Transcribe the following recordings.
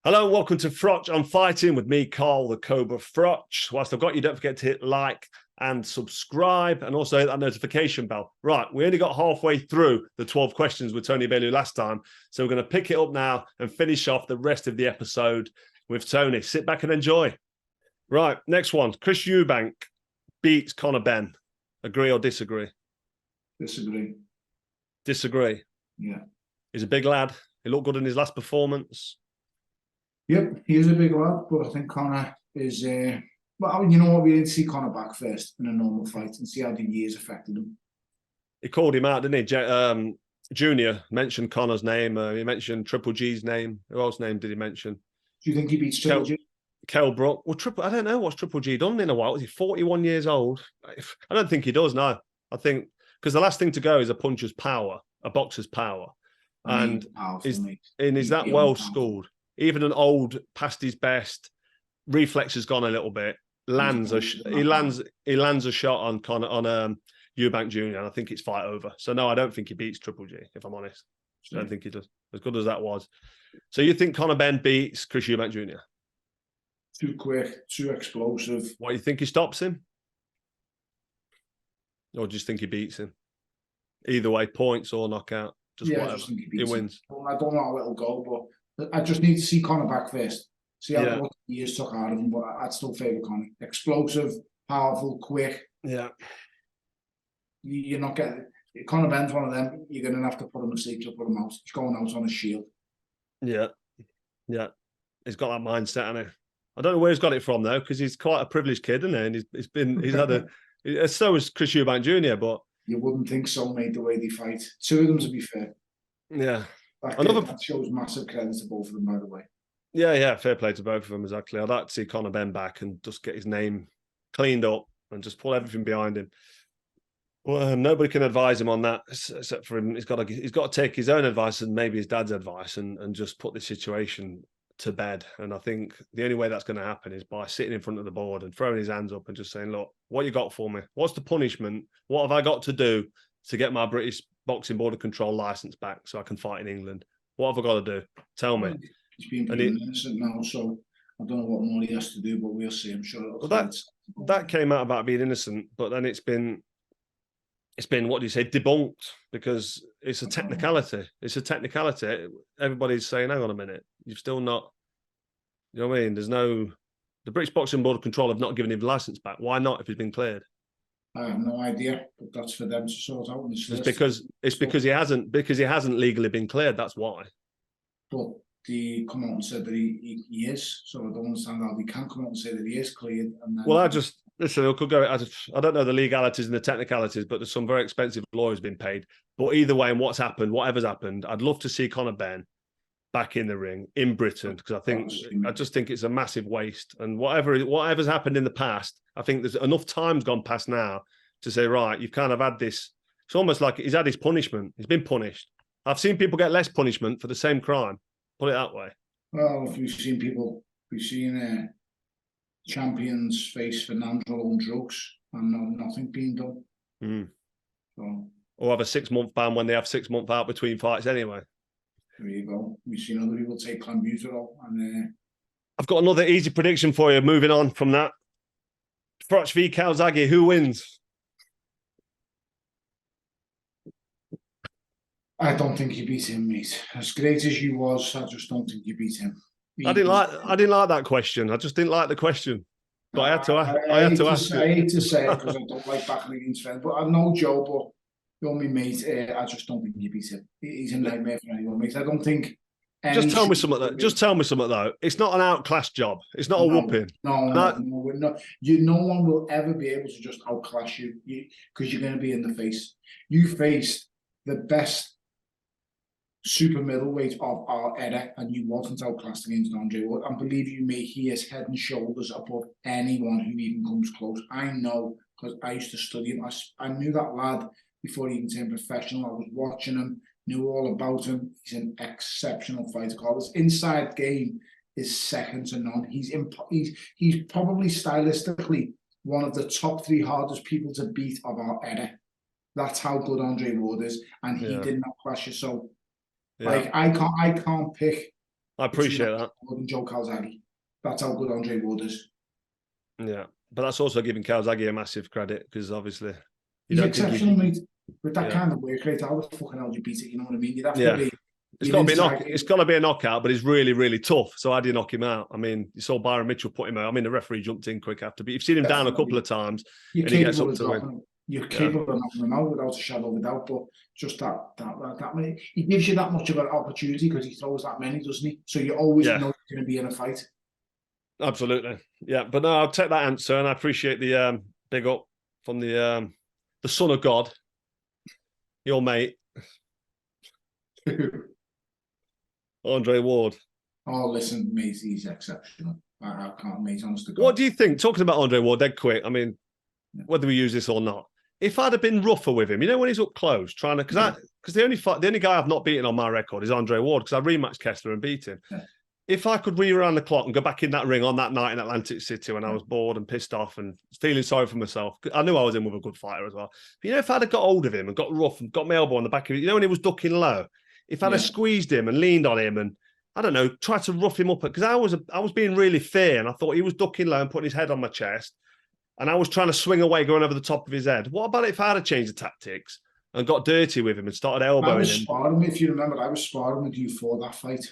Hello and welcome to Froch and Fighting with me, Carl the Cobra Froch. Whilst I've got you, don't forget to hit like and subscribe and also hit that notification bell. Right, we only got halfway through the 12 questions with Tony Bellew last time, so we're going to pick it up now and finish off the rest of the episode with Tony. Sit back and enjoy. Right, next one. Chris Eubank beats Conor Benn. Agree or disagree? Disagree. Disagree? Yeah. He's a big lad. He looked good in his last performance. Yep, he is a big lad, but I think Conor is... well, you know what? We need to see Conor back first in a normal fight and see how the years affected him. He called him out, didn't he? Junior mentioned Conor's name. He mentioned Triple G's name. Who else's name did he mention? Do you think he beats Triple G? Kell Brook. Well, I don't know what's Triple G done in a while. Is he 41 years old? I don't think he does, no. I think, because the last thing to go is a puncher's power, a boxer's power. And is that well schooled? Even an old, past his best, reflex has gone a little bit. He lands a shot on Eubank Jr. and I think it's fight over. So no, I don't think he beats Triple G, if I'm honest. I don't think he does. As good as that was. So you think Conor Benn beats Chris Eubank Jr.? Too quick, too explosive. What, you think he stops him? Or do you think he beats him? Either way, points or knockout. Just whatever. I just think he wins. I don't know how it'll go, but I just need to see Conor back first. See how what years took out of him, but I'd still favour Conor. Explosive, powerful, quick. Yeah. You're not getting... Conor Benn's one of them. You're going to have to put him to sleep to put him out. He's going out on a shield. Yeah. Yeah. He's got that mindset, hasn't he? I don't know where he's got it from, though, because he's quite a privileged kid, isn't he? And he's had a... So is Chris Eubank Jr., but... You wouldn't think so, mate, the way they fight. Two of them, to be fair. Yeah. That shows massive credit to both of them, by the way. Yeah, fair play to both of them, exactly. I'd like to see Conor Benn back and just get his name cleaned up and just pull everything behind him. Well, nobody can advise him on that except for him. He's got to take his own advice and maybe his dad's advice and just put the situation to bed. And I think the only way that's going to happen is by sitting in front of the board and throwing his hands up and just saying, look, what you got for me? What's the punishment? What have I got to do to get my British Boxing Board of Control license back so I can fight in England? What have I got to do? Tell me. He's been pretty innocent now, so I don't know what more he has to do, but we'll see. I'm sure that came out about being innocent, but then it's been what do you say, debunked, because it's a technicality. It's a technicality. Everybody's saying, hang on a minute, you've still not, you know what I mean? The British Boxing Board of Control have not given him the license back. Why not if he's been cleared? I have no idea, but that's for them to sort out. It's because he hasn't legally been cleared. That's why. But they come out and said that he is, so I don't understand how they can come out and say that he is cleared. And then... Well, listen. I could go. I don't know the legalities and the technicalities, but there's some very expensive lawyers being paid. But either way, and whatever's happened, I'd love to see Conor Benn back in the ring in Britain, because I just think it's a massive waste. And whatever's happened in the past, I think there's enough time's gone past now to say, right, you've kind of had this. It's almost like he's had his punishment. He's been punished. I've seen people get less punishment for the same crime. Put it that way. Well, we've seen champions face financial on drugs and nothing being done. So, or have a 6-month ban when they have 6 months out between fights anyway. There you go. We've seen other people take clenbuterol, and I've got another easy prediction for you. Moving on from that, Froch v Calzaghe, who wins? I don't think you beat him, mate. As great as you was, I just don't think you beat him. I didn't like that question. I just didn't like the question. But I had to ask. I hate to say it because I don't like backing against friends, but I'm no Joe, but you're my mate. I just don't think you beat him. He's a nightmare for anyone, mate. I don't think. Just tell me something though. It's not an outclass job. It's not a whooping. No, no one will ever be able to just outclass you because you're going to be in the face. You faced the best super middleweight of our era, and you wasn't outclassed against Andre Ward. And believe you me, he is head and shoulders above anyone who even comes close. I know, because I used to study him. I knew that lad before he even turned professional. I was watching him, knew all about him. He's an exceptional fighter. His inside game is second to none. He's probably stylistically one of the top 3 hardest people to beat of our era. That's how good Andre Ward is, and he did not clash you. So, like, I can't pick I appreciate that. And Joe Calzaghe. That's how good Andre Ward is. Yeah, but that's also giving Calzaghe a massive credit because obviously he's exceptional, mate. With that kind of work rate, I would fucking hell you beat it. You know what I mean? You'd have to be. It's got to be a knockout, but it's really, really tough. So how do you knock him out? I mean, you saw Byron Mitchell put him out. I mean, the referee jumped in quick after, but you've seen him down a couple of times, and he gets up to win. You're capable of knocking him out without a shadow of a doubt, but just that many, he gives you that much of an opportunity because he throws that many, doesn't he? So you always know you're going to be in a fight. Absolutely, yeah. But no, I'll take that answer, and I appreciate the big up from the son of God, your mate. Andre Ward. Oh, listen, mate, he's exceptional. I can't, mate, honest to God. What do you think? Talking about Andre Ward, dead quick. I mean, whether we use this or not, if I'd have been rougher with him, you know, when he's up close, trying to, because the only guy I've not beaten on my record is Andre Ward, because I rematched Kessler and beat him. Yeah. If I could reround the clock and go back in that ring on that night in Atlantic City when I was bored and pissed off and feeling sorry for myself, I knew I was in with a good fighter as well. But you know, if I'd have got hold of him and got rough and got my elbow on the back of it, you know, when he was ducking low, if I'd have squeezed him and leaned on him and, I don't know, tried to rough him up, because I was being really fair and I thought he was ducking low and putting his head on my chest and I was trying to swing away going over the top of his head. What about if I had changed the tactics and got dirty with him and started elbowing him? Sparring, if you remember, I was sparring with you for that fight.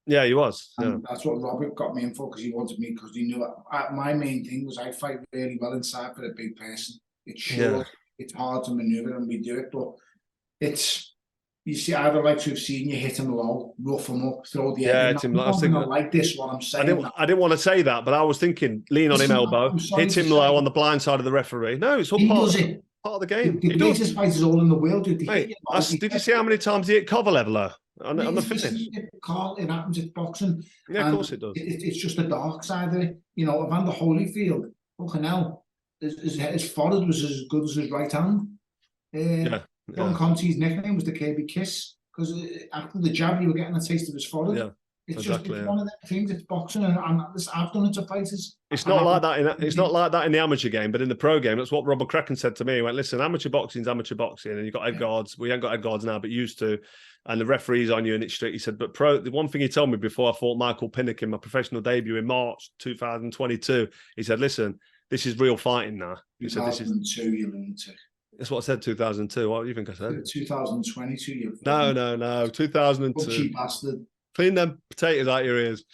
Yeah, he was. And that's what Robert got me in for, because he wanted me, because he knew my main thing was I fight really well inside for a big person. It's short, it's hard to maneuver, and we do it, but it's, you see, I'd like to have seen you hit him low, rough him up, throw the head in. Hit him low. I was thinking, like this, what I'm saying. I didn't want to say that, but I was thinking, lean on him elbow, hit him low on the blind side of the referee. No, it's all part of the game. The greatest fighters all in the world. Did you see how many times he hit Kovalev low on the finish? Carl, it happens in boxing. Yeah, of course it does. It's just the dark side of it. You know, Evander Holyfield, fucking hell, his forehead was as good as his right hand. John Conti's nickname was the KB Kiss, because after the jab, you were getting a taste of his forehead. Yeah, it's just one of them things. It's boxing, and I've done it to fighters. It's not like that in the amateur game, but in the pro game, that's what Robert Kraken said to me. He went, "Listen, amateur boxing's amateur boxing, and you've got head guards. We ain't got head guards now, but used to. And the referee's on you, and it's strict." He said, "But pro, the one thing he told me before I fought Michael Pinnock in my professional debut in March 2022, he said, listen, this is real fighting now." He said, "This is 2002, you lunatic." That's what I said, 2002. What do you think I said? 2022. No. 2002. Cheap bastard. Clean them potatoes out your ears.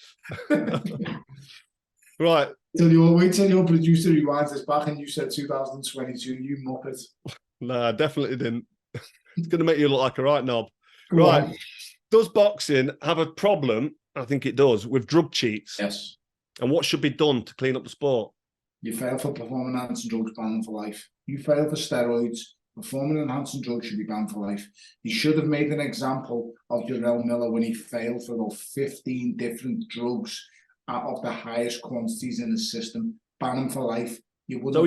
Right. Wait till your producer rewinds this back and you said 2022, you muppet. No, I definitely didn't. It's going to make you look like a right knob. Right. Does boxing have a problem? I think it does, with drug cheats. Yes. And what should be done to clean up the sport? You fail for performance-enhancing drugs, banned for life. You fail for steroids, performance-enhancing drugs should be banned for life. You should have made an example of Jarrell Miller when he failed for about 15 different drugs of the highest quantities in the system. Ban him for life. So are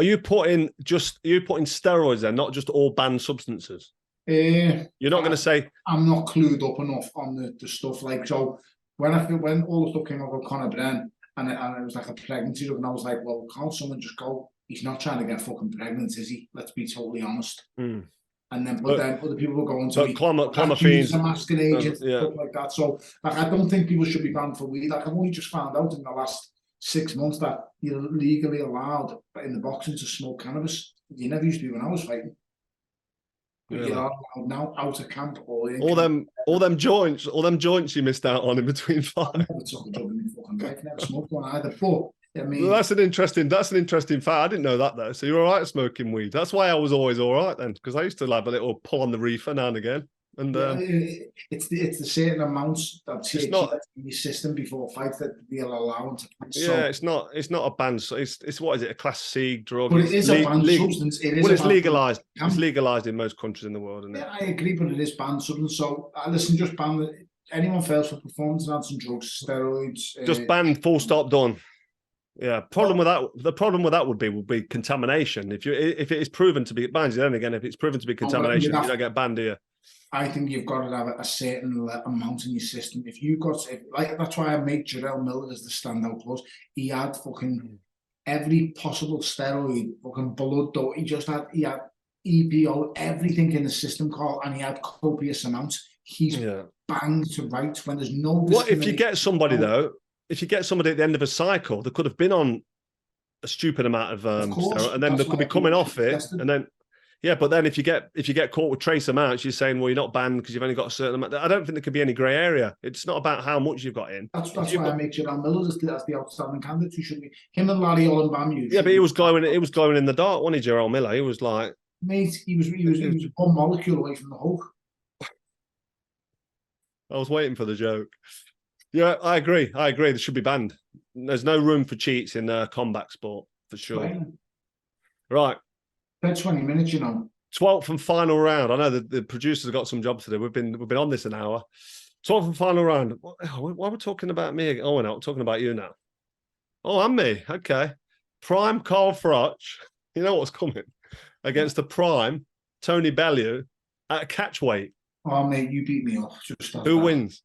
you putting steroids then, not just all banned substances? You're not going to say... I'm not clued up enough on the stuff. Like, so when all the stuff came up with Conor Benn, and it was like a pregnancy drug, and I was like, well, can't someone just go, he's not trying to get fucking pregnant, is he? Let's be totally honest. And then, but then other people were going to clomiphene's a masking agent, stuff like that. So, like, I don't think people should be banned for weed. Like, I've only just found out in the last 6 months that you're legally allowed in the boxing to smoke cannabis. You never used to be when I was fighting. Really? You're allowed now out of camp or in all them joints you missed out on in between fights. I never took a drug in my fucking life. Never smoked one either. But I mean, well, that's an interesting fact. I didn't know that though. So you're all right smoking weed. That's why I was always all right then, because I used to have a little pull on the reefer now and again. And it's the certain amounts that THC in your system before fight that they'll allow to pass. Yeah, it's not a ban. So it's what is it? A Class C drug. But it is a banned substance. It's legalized. It's legalized in most countries in the world, isn't it? Yeah, I agree, but it is banned substance. So listen, just ban anyone fails for performance-enhancing drugs, steroids. Just ban. Full stop. Done. Yeah. The problem with that would be contamination. If it is proven to be banned, then again, if it's proven to be contamination, you don't get banned, do you? I think you've got to have a certain amount in your system. If you that's why I make Jarrell Miller as the standout plus. He had fucking every possible steroid, fucking blood though. He had EPO, everything in the system, Carl, and he had copious amounts. He's bang to rights when there's no. What if you get somebody though? If you get somebody at the end of a cycle, they could have been on a stupid amount of course, steroid, and then they could be coming off it, and then but then if you get caught with trace amounts, you're saying, well, you're not banned because you've only got a certain amount. I don't think there could be any grey area. It's not about how much you've got in. That's why I make Gerard Miller as the outstanding candidate. Who should be him and Larry Ollenbaum. Yeah, but he was glowing. It was glowing in the dark, wasn't he, Gerard Miller? He was like, mate, he was one molecule away from the Hulk. I was waiting for the joke. Yeah, I agree. They should be banned. There's no room for cheats in combat sport for sure. Right. 20 minutes, 12th and final round. I know the producers have got some jobs to do. We've been on this an hour. 12th and final round. Why are we talking about me again? Oh, we're not talking about you now. Oh, and me. Okay. Prime Carl Froch. You know what's coming against the prime Tony Bellew at a catch weight. Oh, mate, you beat me off. Who wins?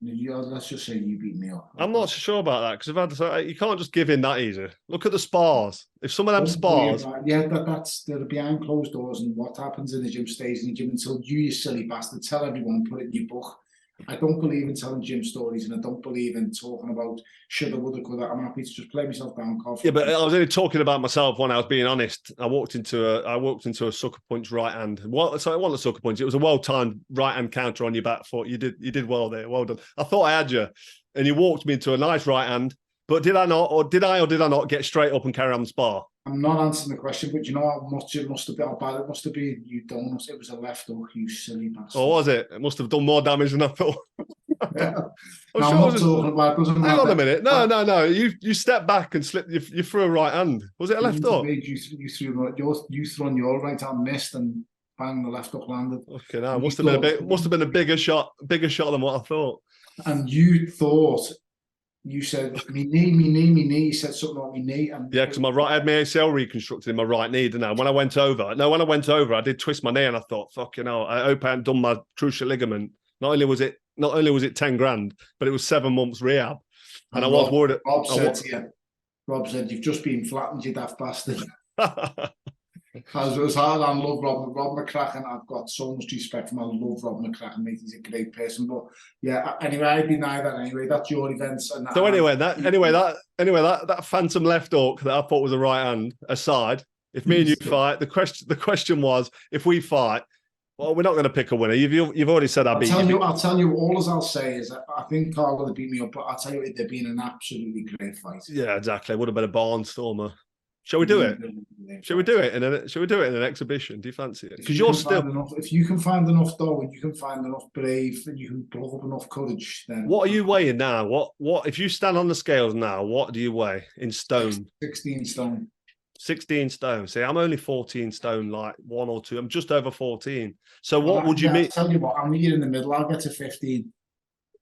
Let's just say you beat me off. I'm not sure about that because you can't just give in that easy. Look at the spars. If some of them spars, that's they're behind closed doors, and what happens in the gym stays in the gym until you silly bastard, tell everyone, put it in your book. I don't believe in telling gym stories, and I don't believe in talking about shoulda, woulda, coulda. I'm happy to just play myself down. Yeah, but I was only talking about myself when I was being honest. I walked into a sucker punch right hand. Well, sorry, it wasn't a sucker punch. It was a well-timed right hand counter on your back foot. You did well there. Well done. I thought I had you, and you walked me into a nice right hand. But did I did I not get straight up and carry on the spar? I'm not answering the question, but you know how much it must have been, how bad it must have been. You don't. It was a left hook, you silly bastard. Oh, was it? It must have done more damage than I thought. Yeah. I'm not talking about. Doesn't hang matter. on a minute. No. You stepped back and slipped. You threw a right hand. Was it a left hook? You threw on your right hand, missed, and bang, the left hook landed. Okay, now must have been a bigger shot than what I thought. And you thought. You said, me knee. You said something about me knee. And yeah, because I had my ACL reconstructed in my right knee, didn't I? When I went over, I did twist my knee and I thought, fucking hell, I hope I hadn't done my cruciate ligament. Not only was it 10 grand, but it was 7 months rehab. And I was worried. Rob said, you've just been flattened, you daft bastard. As it was hard, I love Rob McCracken. I've got so much respect for him. I love Rob McCracken, mate. He's a great person. But yeah, anyway, I deny that anyway. That's your events. And so that phantom left hook that I thought was a right hand aside, if me and you fight, the question was, if we fight, well, we're not going to pick a winner. You've already said I'll beat you. I'll tell you, all as I'll say is that I think Carl would have beat me up, but I'll tell you, it'd been an absolutely great fight. Yeah, exactly. It would have been a barnstormer. Shall we do it? Shall we do it in an exhibition? Do you fancy it? Because you're still. If you can find enough dough and you can find enough brave and you can pull up enough courage, then. What are you weighing now? What if you stand on the scales now? What do you weigh in stone? 16 stone. 16 stone. See, I'm only 14 stone, like 1 or 2. I'm just over 14. So what would you mean? I'll tell you what, I'm here in the middle. I'll get to 15.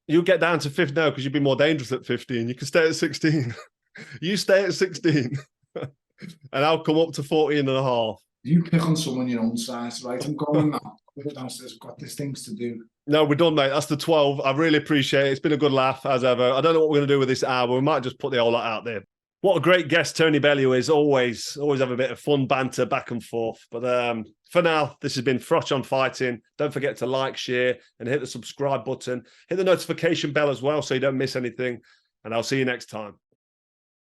You'll get down to 15 now because you'd be more dangerous at 15. You can stay at 16. You stay at 16. And I'll come up to 14 and a half. You pick on someone your own size, right? I'm going now. Downstairs, I've got these things to do. No, we're done, mate. That's the 12. I really appreciate it. It's been a good laugh, as ever. I don't know what we're going to do with this hour. We might just put the whole lot out there. What a great guest Tony Bellew is. Always have a bit of fun banter back and forth. But for now, this has been Froch on Fighting. Don't forget to like, share, and hit the subscribe button. Hit the notification bell as well so you don't miss anything. And I'll see you next time.